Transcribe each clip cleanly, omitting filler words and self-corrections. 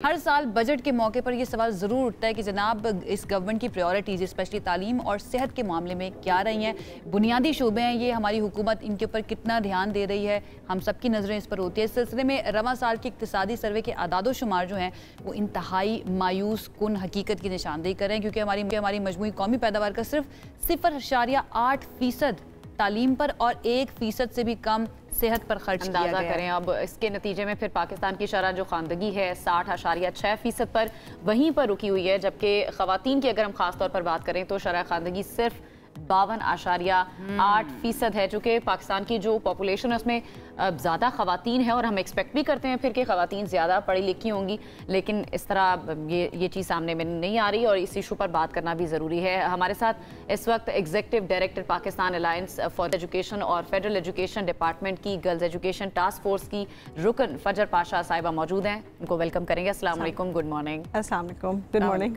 हर साल बजट के मौके पर यह सवाल ज़रूर उठता है कि जनाब इस गवर्नमेंट की प्रायोरिटीज़ स्पेशली तालीम और सेहत के मामले में क्या रही हैं। बुनियादी शोबे हैं ये, हमारी हुकूमत इनके ऊपर कितना ध्यान दे रही है, हम सबकी नज़रें इस पर होती है। इस सिलसिले में रवां साल के इक्तिसादी सर्वे के आदादो शुमार जो हैं वो इंतहाई मायूस कुन हकीकत की निशानदेही कर रहे हैं, क्योंकि हमारी मजमूई कौमी पैदावार का सिर्फ 0.8% तालीम पर और 1% से भी कम सेहत पर खर्च किया गया है। करें अब इसके नतीजे में फिर पाकिस्तान की शरह जो खानदगी है 60.6% पर वहीं पर रुकी हुई है, जबकि ख़वातीन की अगर हम खास तौर पर बात करें तो शरह खानदगी सिर्फ 52.8% है, चूँकि पाकिस्तान की जो पॉपुलेशन है उसमें ज़्यादा ख़वातीन है और हम एक्सपेक्ट भी करते हैं फिर कि ख़वातीन ज़्यादा पढ़ी लिखी होंगी, लेकिन इस तरह ये चीज़ सामने में नहीं आ रही और इस इशू पर बात करना भी ज़रूरी है। हमारे साथ इस वक्त executive director Pakistan alliance for education और फेडरल एजुकेशन डिपार्टमेंट की गर्ल्स एजुकेशन टास्क फोर्स की रुकन फजर पाशा साहिबा मौजूद हैं, उनको वेलकम करेंगे। अस्सलाम वालेकुम, गुड मॉर्निंग। अस्सलाम वालेकुम, good morning.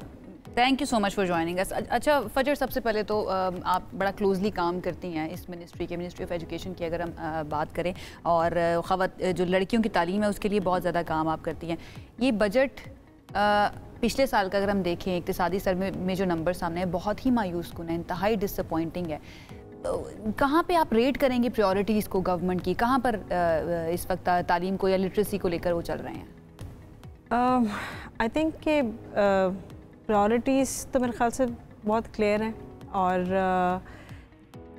Thank you so much for joining us. अच्छा फजर, सबसे पहले तो आप बड़ा क्लोजली काम करती हैं इस मिनिस्ट्री ऑफ एजुकेशन की अगर हम बात करें, और जो लड़कियों की तालीम है उसके लिए बहुत ज़्यादा काम आप करती हैं। ये बजट पिछले साल का अगर हम देखें इक्तिसादी सर्वे में जो नंबर सामने है बहुत ही मायूस कुन है, इंतहाई डिसअपॉइंटिंग है। तो कहाँ पे आप रेट करेंगे प्रायोरिटीज़ को गवर्नमेंट की, कहाँ पर इस वक्त तालीम को या लिटरेसी को लेकर वो चल रहे हैं? आई थिंक कि प्रायोरिटीज़ तो मेरे ख्याल से बहुत क्लियर हैं, और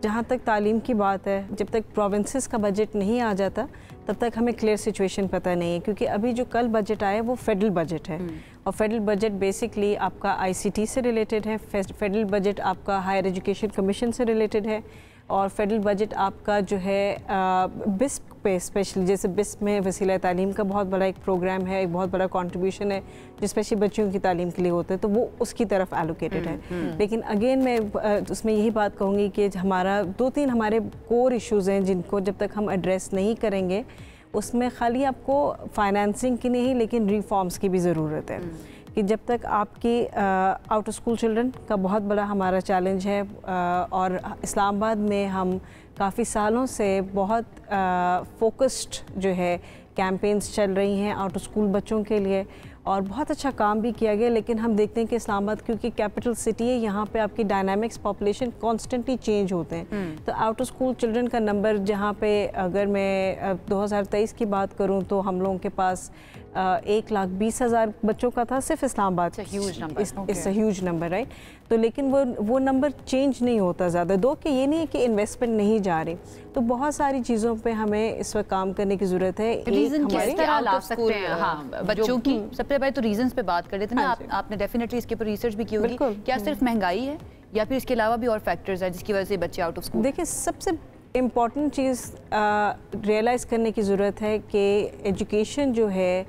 जहाँ तक तालीम की बात है, जब तक प्रोविंसेस का बजट नहीं आ जाता तब तक हमें क्लियर सिचुएशन पता नहीं है, क्योंकि अभी जो कल बजट आया वो फेडरल बजट है और फेडरल बजट बेसिकली आपका आईसीटी से रिलेटेड है, फेडरल बजट आपका हायर एजुकेशन कमीशन से रिलेटेड है, और फेडरल बजट आपका जो है बिस्प पे स्पेशली, जैसे बिस्प में वसीला तालीम का बहुत बड़ा एक प्रोग्राम है, एक बहुत बड़ा कंट्रीब्यूशन है जो स्पेशली बच्चियों की तालीम के लिए होता है, तो वो उसकी तरफ एलोकेटेड है। लेकिन अगेन मैं उसमें यही बात कहूँगी कि हमारा 2-3 हमारे कोर इश्यूज़ हैं जिनको जब तक हम एड्रेस नहीं करेंगे, उसमें खाली आपको फाइनेंसिंग की नहीं लेकिन रिफॉर्म्स की भी ज़रूरत है। कि जब तक आपकी आउट ऑफ स्कूल चिल्ड्रन का बहुत बड़ा हमारा चैलेंज है, और इस्लामाबाद में हम काफ़ी सालों से बहुत फोकस्ड जो है कैंपेन्स चल रही हैं आउट ऑफ स्कूल बच्चों के लिए, और बहुत अच्छा काम भी किया गया। लेकिन हम देखते हैं कि इस्लामाबाद क्योंकि कैपिटल सिटी है, यहाँ पे आपकी डायनामिक्स पॉपुलेशन कॉन्स्टेंटली चेंज होते हैं, तो आउट ऑफ स्कूल चिल्ड्रन का नंबर जहाँ पे अगर मैं 2023 की बात करूँ तो हम लोगों के पास 1,20,000 बच्चों का था सिर्फ Islamabad. It's a huge number, right. तो लेकिन वो नंबर चेंज नहीं होता ज़्यादा, दो कि ये नहीं है कि इन्वेस्टमेंट नहीं जा रही, तो बहुत सारी चीज़ों पे हमें इस वक्त काम करने की ज़रूरत है। बच्चों की सबसे पहले तो रीजंस पे बात कर लेते हैं ना, आपने डेफिनेटली इसके ऊपर रिसर्च भी की होगी। क्या सिर्फ महंगाई है या फिर इसके अलावा भी और फैक्टर्स है जिसकी वजह से बच्चे आउट ऑफ स्कूल? देखिए, सबसे इम्पॉर्टेंट चीज़ रियलाइज़ करने की ज़रूरत है कि एजुकेशन जो है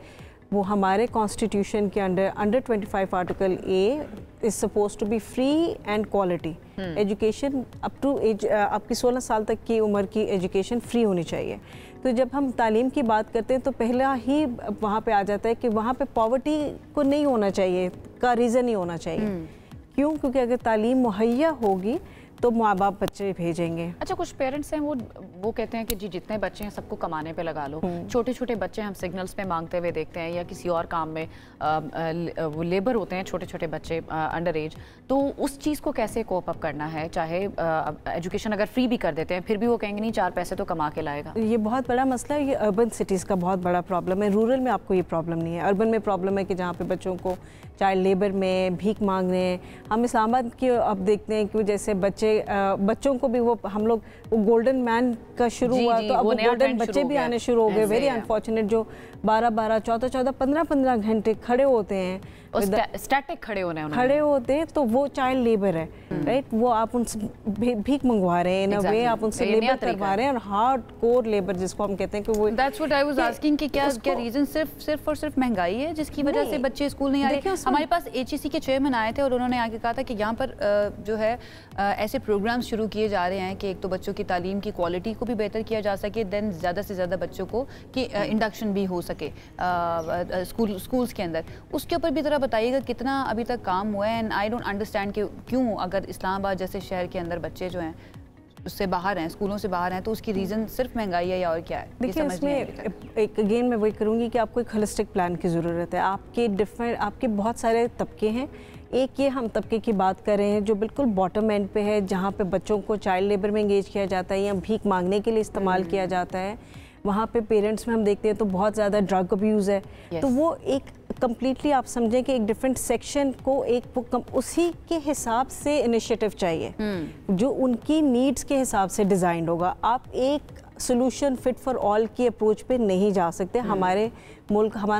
वो हमारे कॉन्स्टिट्यूशन के under 25 article A is suppose to be free and quality education up to age, आपकी 16 साल तक की उम्र की एजुकेशन फ्री होनी चाहिए। तो जब हम तालीम की बात करते हैं तो पहला ही वहाँ पे आ जाता है कि वहाँ पे पॉवर्टी को नहीं होना चाहिए का रीज़न नहीं होना चाहिए। क्यों? क्योंकि अगर तालीम मुहैया होगी तो माँ बाप बच्चे भेजेंगे। अच्छा, कुछ पेरेंट्स हैं वो कहते हैं कि जी जितने बच्चे हैं सबको कमाने पे लगा लो। छोटे छोटे बच्चे हम सिग्नल्स पे मांगते हुए देखते हैं या किसी और काम में वो लेबर होते हैं, छोटे छोटे बच्चे अंडर एज, तो उस चीज़ को कैसे कोप अप करना है? चाहे एजुकेशन अगर फ्री भी कर देते हैं फिर भी वो कहेंगे नहीं 4 पैसे तो कमा के लाएगा। ये बहुत बड़ा मसला है, ये अर्बन सिटीज़ का बहुत बड़ा प्रॉब्लम है। रूरल में आपको ये प्रॉब्लम नहीं है, अर्बन में प्रॉब्लम है कि जहाँ पे बच्चों को चाइल्ड लेबर में भीख मांगने। हम इस्लामाबाद की अब देखते हैं कि जैसे बच्चों को भी वो हम लोग वो गोल्डन मैन का शुरू हुआ, तो अब गोल्डन बच्चे भी आने शुरू हो गए। वेरी अनफॉर्चुनेट, जो 12-12, 14-14, 15-15 घंटे खड़े होते हैं, स्टैटिक खड़े होते हैं, तो वो चाइल्ड लेबर है, राइट। वो आप उनसे भीख मंगवा रहे हैं, इन अ वे आप उनसे लेबर करवा रहे हैं, और हार्ड कोर लेबर जिसको हम कहते हैं कि वो। That's what I was asking कि क्या रीजन सिर्फ और सिर्फ महंगाई है जिसकी वजह से बच्चे स्कूल नहीं आ रहे? हमारे पास एचईसी के चेयरमैन आए थे और उन्होंने आके कहा था कि यहाँ पर जो है ऐसे प्रोग्राम्स शुरू किए जा रहे हैं कि एक तो बच्चों की तालीम की क्वालिटी को भी बेहतर किया जा सके, देन ज़्यादा से ज़्यादा बच्चों को कि इंडक्शन भी हो सके स्कूल्स के अंदर। उसके ऊपर भी ज़रा बताइएगा कितना अभी तक काम हुआ है। एंड आई डोंट अंडरस्टैंड कि क्यों अगर इस्लामाबाद जैसे शहर के अंदर बच्चे जो हैं उससे बाहर हैं, स्कूलों से बाहर हैं, तो उसकी रीज़न सिर्फ महंगाई है या और क्या है? देखिए इसमें एक अगेन मैं वही करूँगी कि आपको एक होलिस्टिक प्लान की ज़रूरत है। आपके बहुत सारे तबके हैं। एक ये हम तबके की बात कर रहे हैं जो बिल्कुल बॉटम एंड पे है, जहाँ पे बच्चों को चाइल्ड लेबर में इंगेज किया जाता है या भीख मांगने के लिए इस्तेमाल किया जाता है। वहाँ पे पेरेंट्स में हम देखते हैं तो बहुत ज़्यादा ड्रग अब्यूज़ है। तो वो एक कम्प्लीटली आप समझें कि एक डिफरेंट सेक्शन को उसी के हिसाब से इनिशिएटिव चाहिए जो उनकी नीड्स के हिसाब से डिज़ाइंड होगा। आप एक सोल्यूशन फिट फॉर ऑल की अप्रोच पे नहीं जा सकते। हमारा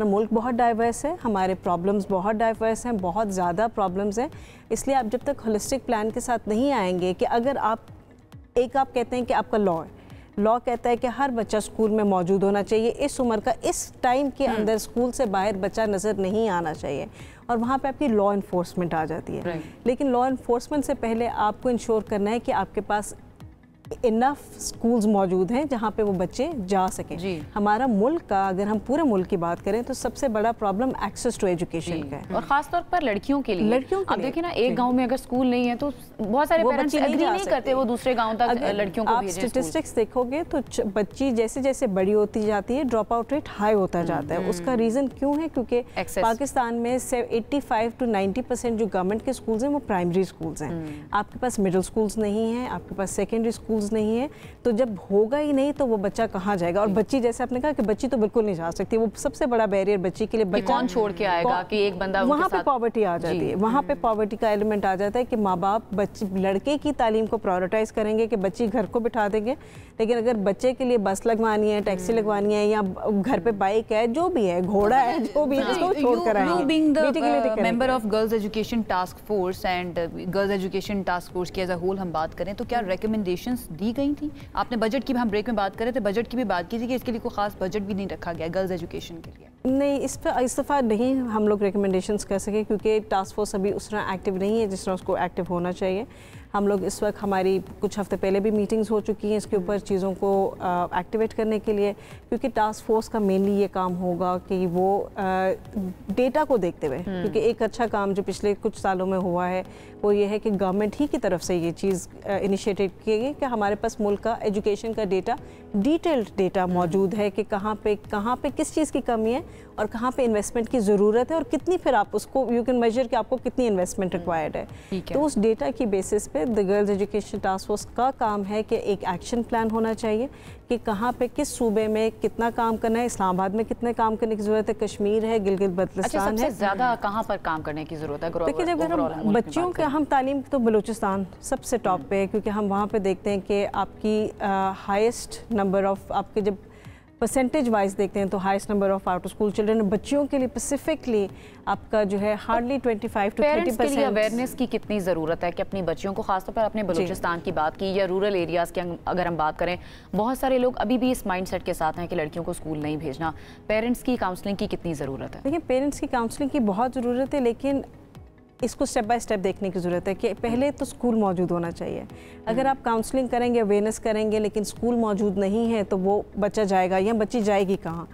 मुल्क बहुत डाइवर्स है, हमारे प्रॉब्लम्स बहुत डाइवर्स हैं, बहुत ज़्यादा प्रॉब्लम्स हैं। इसलिए आप जब तक होलिस्टिक प्लान के साथ नहीं आएंगे कि अगर आप कहते हैं कि आपका लॉ कहता है कि हर बच्चा स्कूल में मौजूद होना चाहिए, इस उम्र का इस टाइम के अंदर स्कूल से बाहर बच्चा नज़र नहीं आना चाहिए, और वहाँ पे आपकी लॉ इन्फोर्समेंट आ जाती है। लेकिन लॉ इन्फोर्समेंट से पहले आपको इंश्योर करना है कि आपके पास इनफ स्कूल्स मौजूद हैं जहाँ पे वो बच्चे जा सकें। हमारा मुल्क का, अगर हम पूरे मुल्क की बात करें तो सबसे बड़ा प्रॉब्लम एक्सेस टू एजुकेशन का है, और खास तौर पर लड़कियों के लिए। अब देखिए ना, एक गांव में अगर स्कूल नहीं है तो बहुत सारे पेरेंट्स एग्री नहीं करते वो दूसरे गांव तक लड़कियों को भेजें। आप स्टैटिस्टिक्स देखोगे तो बच्ची जैसे जैसे बड़ी होती जाती है ड्रॉप आउट रेट हाई होता जाता है। उसका रीज़न क्यों है? क्योंकि पाकिस्तान में 85 to 90% जो गवर्नमेंट के स्कूल्स हैं वो प्राइमरी स्कूल्स हैं। आपके पास मिडिल स्कूल्स नहीं हैं, आपके पास सेकेंडरी स्कूल्स नहीं है, तो जब होगा ही नहीं तो वो बच्चा कहाँ जाएगा? और बच्ची, जैसे आपने कहा कि बच्ची तो बिल्कुल नहीं जा सकती, वो सबसे बड़ा बैरियर बच्ची के लिए। कौन छोड़ के आएगा कि एक बंदा वहाँ पे पॉवर्टी आ जाती है, वहाँ पे पॉवर्टी का एलिमेंट आ जाता है कि माँ बाप लड़के की तालीम को प्रायोरिटाइज करेंगे कि बच्ची घर को बिठा देंगे, लेकिन अगर बच्चे के लिए बस लगवानी है, टैक्सी लगवानी है, या घर पे बाइक है, जो भी है, घोड़ा है, जो भी है, उसको छोड़ कर आएंगे। Member of girls education task force and girls education task force की एज अ होल हम बात करें तो क्या रिकमेंडेशंस दी गई थी? आपने बजट की, हम ब्रेक में बात कर रहे थे, बजट की भी बात की थी कि इसके लिए कोई खास बजट भी नहीं रखा गया गर्ल्स एजुकेशन के लिए। नहीं, इस पर इस दफ़ा नहीं हम लोग रिकमेंडेशंस कर सके क्योंकि टास्क फोर्स अभी उस तरह एक्टिव नहीं है जिस तरह उसको एक्टिव होना चाहिए। हम लोग इस वक्त, हमारी कुछ हफ्ते पहले भी मीटिंग्स हो चुकी हैं इसके ऊपर चीज़ों को एक्टिवेट करने के लिए, क्योंकि टास्क फोर्स का मेनली ये काम होगा कि वो डेटा को देखते हुए, क्योंकि एक अच्छा काम जो पिछले कुछ सालों में हुआ है वो ये है कि गवर्नमेंट ही की तरफ से ये चीज़ इनिशिएटिव की गई कि हमारे पास मुल्क का एजुकेशन का डेटा, डिटेल्ड डेटा मौजूद है कि कहाँ पे किस चीज़ की कमी है और कहाँ पे इन्वेस्टमेंट की ज़रूरत है और कितनी, फिर आप उसको यू कैन मेजर कि आपको कितनी इन्वेस्टमेंट रिक्वायर्ड है। तो उस डेटा की बेसिस पे the girls education task force का काम है कि एक एक्शन प्लान होना चाहिए कि कहाँ पे किस सूबे में कितना काम करना है, इस्लामाबाद में कितने काम करने की ज़रूरत है, कश्मीर है, गिलगित बल्तिस्तान है। ज़्यादा कहाँ पर काम करने की ज़रूरत है? देखिए, जब हम बच्चियों के हम तालीम, तो बलूचिस्तान सबसे टॉप पे है, क्योंकि हम वहाँ पे देखते हैं कि आपकी हाईएस्ट नंबर ऑफ, आपके जब परसेंटेज वाइज देखते हैं तो highest number of out school children बच्चियों के लिए स्पेसिफिकली आपका जो है हार्डली 25 to 30%। अवेयरनेस की कितनी ज़रूरत है कि अपनी बच्चियों को, खासतौर पर अपने बलूचिस्तान की बात की या रूरल एरियाज़ की अगर हम बात करें, बहुत सारे लोग अभी भी इस माइंडसेट के साथ हैं कि लड़कियों को स्कूल नहीं भेजना। पेरेंट्स की काउंसलिंग की कितनी ज़रूरत है? देखिए, पेरेंट्स की काउंसलिंग की बहुत ज़रूरत है, लेकिन इसको स्टेप बाय स्टेप देखने की ज़रूरत है कि पहले तो स्कूल मौजूद होना चाहिए। अगर आप काउंसलिंग करेंगे, अवेयरनेस करेंगे, लेकिन स्कूल मौजूद नहीं है तो वो बच्चा जाएगा या बच्ची जाएगी कहाँ?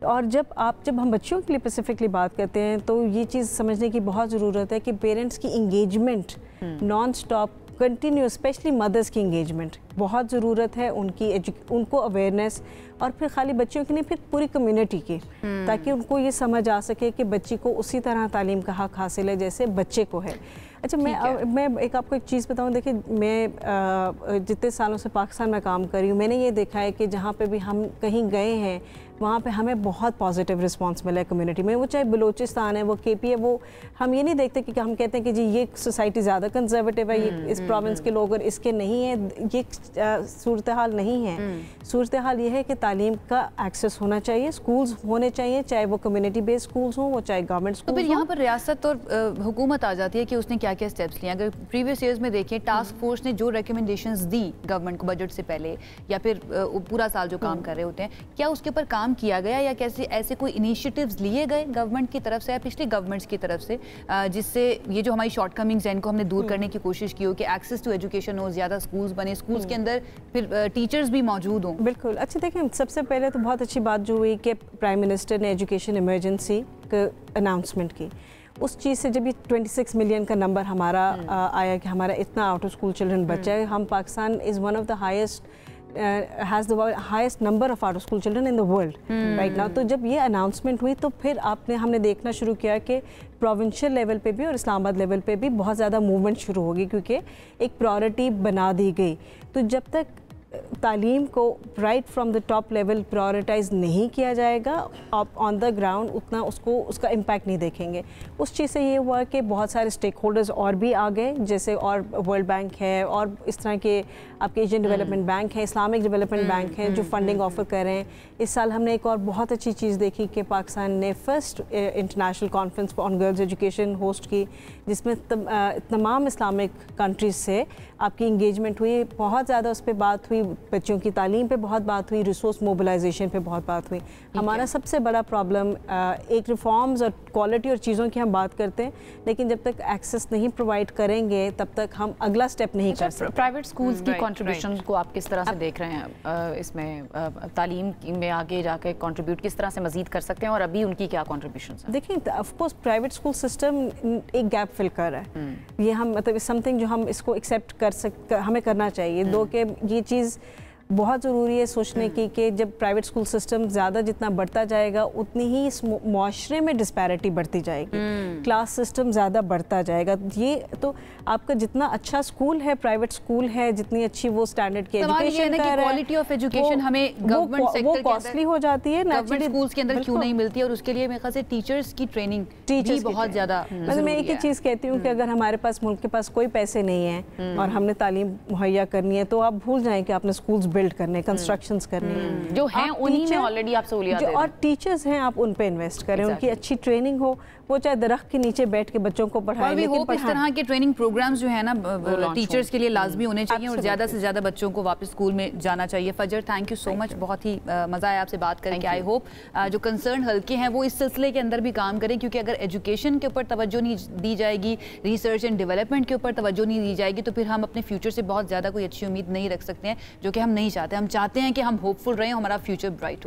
और जब हम बच्चियों के लिए स्पेसिफिकली बात करते हैं तो ये चीज़ समझने की बहुत ज़रूरत है कि पेरेंट्स की engagement non stop continue, specially mothers की इंगेजमेंट बहुत ज़रूरत है, उनको अवेयरनेस, और फिर खाली बच्चियों की नहीं, फिर पूरी कम्युनिटी की, ताकि उनको ये समझ आ सके कि बच्ची को उसी तरह तालीम का हक हासिल है जैसे बच्चे को है। अच्छा, मैं एक आपको एक चीज़ बताऊं। देखिए, मैं जितने सालों से पाकिस्तान में काम कर रही हूँ, मैंने ये देखा है कि जहाँ पे भी हम कहीं गए हैं वहाँ पे हमें बहुत पॉजिटिव रिस्पांस मिला है कम्युनिटी में। वो चाहे बलूचिस्तान है, वो केपी है, वो हम ये नहीं देखते कि हम कहते हैं कि जी ये सोसाइटी ज़्यादा कंजर्वेटिव है, ये इस प्रोविंस के लोग और इसके नहीं है, ये सूरत हाल नहीं है। सूरत हाल ये है कि तालीम का एक्सेस होना चाहिए, स्कूल्स होने चाहिए, चाहे वो कम्युनिटी बेस्ड स्कूल्स हों, वो चाहे गवर्नमेंट स्कूल। तो फिर यहाँ पर रियासत और हुकूमत आ जाती है कि उसने क्या क्या स्टेप्स लिए। अगर प्रीवियस ईयर्स में देखें, टास्क फोर्स ने जो रिकमेंडेशंस दी गवर्नमेंट को बजट से पहले या फिर पूरा साल जो काम कर रहे होते हैं, क्या उसके ऊपर काम किया गया या कैसे ऐसे कोई इनिशिएटिव्स लिए गए गवर्नमेंट की तरफ से या पिछली गवर्नमेंट्स की तरफ से, जिससे ये जो हमारी शॉर्टकमिंग्स हैं इनको हमने दूर करने की कोशिश की हो कि एक्सेस टू एजुकेशन हो, ज़्यादा स्कूल्स बने, स्कूल्स के अंदर फिर टीचर्स भी मौजूद हों? बिल्कुल। अच्छा, देखें, सबसे पहले तो बहुत अच्छी बात जो हुई कि प्राइम मिनिस्टर ने एजुकेशन इमरजेंसी का अनाउंसमेंट की। उस चीज़ से जब ये 26 मिलियन का नंबर हमारा आया कि हमारा इतना आउट ऑफ स्कूल चिल्ड्रन बचा है, हम Pakistan is one of the highest has the highest number of out of school children in the world right now. तो जब ये अनाउंसमेंट हुई तो फिर हमने देखना शुरू किया कि प्रोविंशियल लेवल पे भी और इस्लामाबाद लेवल पे भी बहुत ज़्यादा मूवमेंट शुरू होगी, क्योंकि एक प्रायोरिटी बना दी गई। तो जब तक तालीम को right from the top level prioritise नहीं किया जाएगा, आप ऑन द ग्राउंड उतना उसका इम्पैक्ट नहीं देखेंगे। उस चीज़ से ये हुआ कि बहुत सारे स्टेक होल्डर्स और भी आ गए, जैसे और वर्ल्ड बैंक है और इस तरह के आपके एशियन डेवलपमेंट बैंक है, इस्लामिक डेवलपमेंट बैंक है जो फंडिंग ऑफर कर रहे हैं। इस साल हमने एक और बहुत अच्छी चीज़ देखी कि पाकिस्तान ने first international conference on girls education host की, जिसमें तमाम इस्लामिक कंट्रीज से आपकी इंगेजमेंट हुई। बहुत ज़्यादा उस पर बात हुई, बच्चों की तालीम पे बहुत बात हुई, रिसोर्स मोबिलाइजेशन पे बहुत बात हुई। हमारा सबसे बड़ा प्रॉब्लम एक रिफॉर्म्स और क्वालिटी और चीज़ों की हम बात करते हैं, लेकिन जब तक एक्सेस नहीं प्रोवाइड करेंगे तब तक हम अगला स्टेप नहीं कर सकते। प्राइवेट स्कूल्स की कंट्रीब्यूशन को आप किस तरह से देख रहे हैं? इसमें तालीम में आगे जाके कंट्रीब्यूट किस तरह से मजीद कर सकते हैं और अभी उनकी क्या कंट्रीब्यूशन है? देखिए, of course private school system एक गैप फिल कर रहा है। ये हम मतलब समथिंग जो हम इसको एक्सेप्ट हमें करना चाहिए। दो कि ये चीज़ बहुत ज़रूरी है सोचने की कि जब प्राइवेट स्कूल सिस्टम ज़्यादा जितना बढ़ता जाएगा उतनी ही इस मुआशरे में डिस्पैरिटी बढ़ती जाएगी, क्लास सिस्टम ज़्यादा बढ़ता जाएगा। ये तो आपका जितना अच्छा स्कूल है, प्राइवेट स्कूल है, जितनी अच्छी वो स्टैंडर्ड की एजुकेशन का क्वालिटी ऑफ एजुकेशन हमें गवर्नमेंट सेक्टर वो कॉस्टली हो जाती है, गवर्नमेंट स्कूल्स के अंदर क्यों नहीं मिलती है? और उसके लिए मेरे ख्याल से टीचर्स की ट्रेनिंग भी बहुत ज़्यादा। मतलब मैं एक ही चीज़ कहती हूँ कि अगर हमारे पास मुल्क के पास कोई पैसे नहीं है और हमने तालीम मुहैया करनी है, तो आप भूल जाएं कि आपने स्कूल्स बिल्ड करने, कंस्ट्रक्शंस करनी है, जो हैं उन्हीं में ऑलरेडी आप सहूलियत और टीचर्स हैं आप उन पे इन्वेस्ट करें, उनकी अच्छी ट्रेनिंग हो, वो चाहे दरख्त के नीचे बैठ के बच्चों को पढ़ाएं, लेकिन इस तरह के ट्रेनिंग प्रोग्राम्स जो है ना टीचर्स के लिए लाजमी होने चाहिए और ज़्यादा से ज़्यादा बच्चों को वापस स्कूल में जाना चाहिए। फजर, थैंक यू सो मच, बहुत ही मज़ा आया आपसे बात करके। आई होप जो कंसर्न हल्के हैं वो इस सिलसिले के अंदर भी काम करें, क्योंकि अगर एजुकेशन के ऊपर तवज्जो नहीं दी जाएगी, रिसर्च एंड डेवलपमेंट के ऊपर तवज्जो नहीं दी जाएगी, तो फिर हम अपने फ्यूचर से बहुत ज़्यादा कोई अच्छी उम्मीद नहीं रख सकते हैं, जो कि हम नहीं चाहते। हम चाहते हैं कि हम होपफुल रहें, हमारा फ्यूचर ब्राइट हो।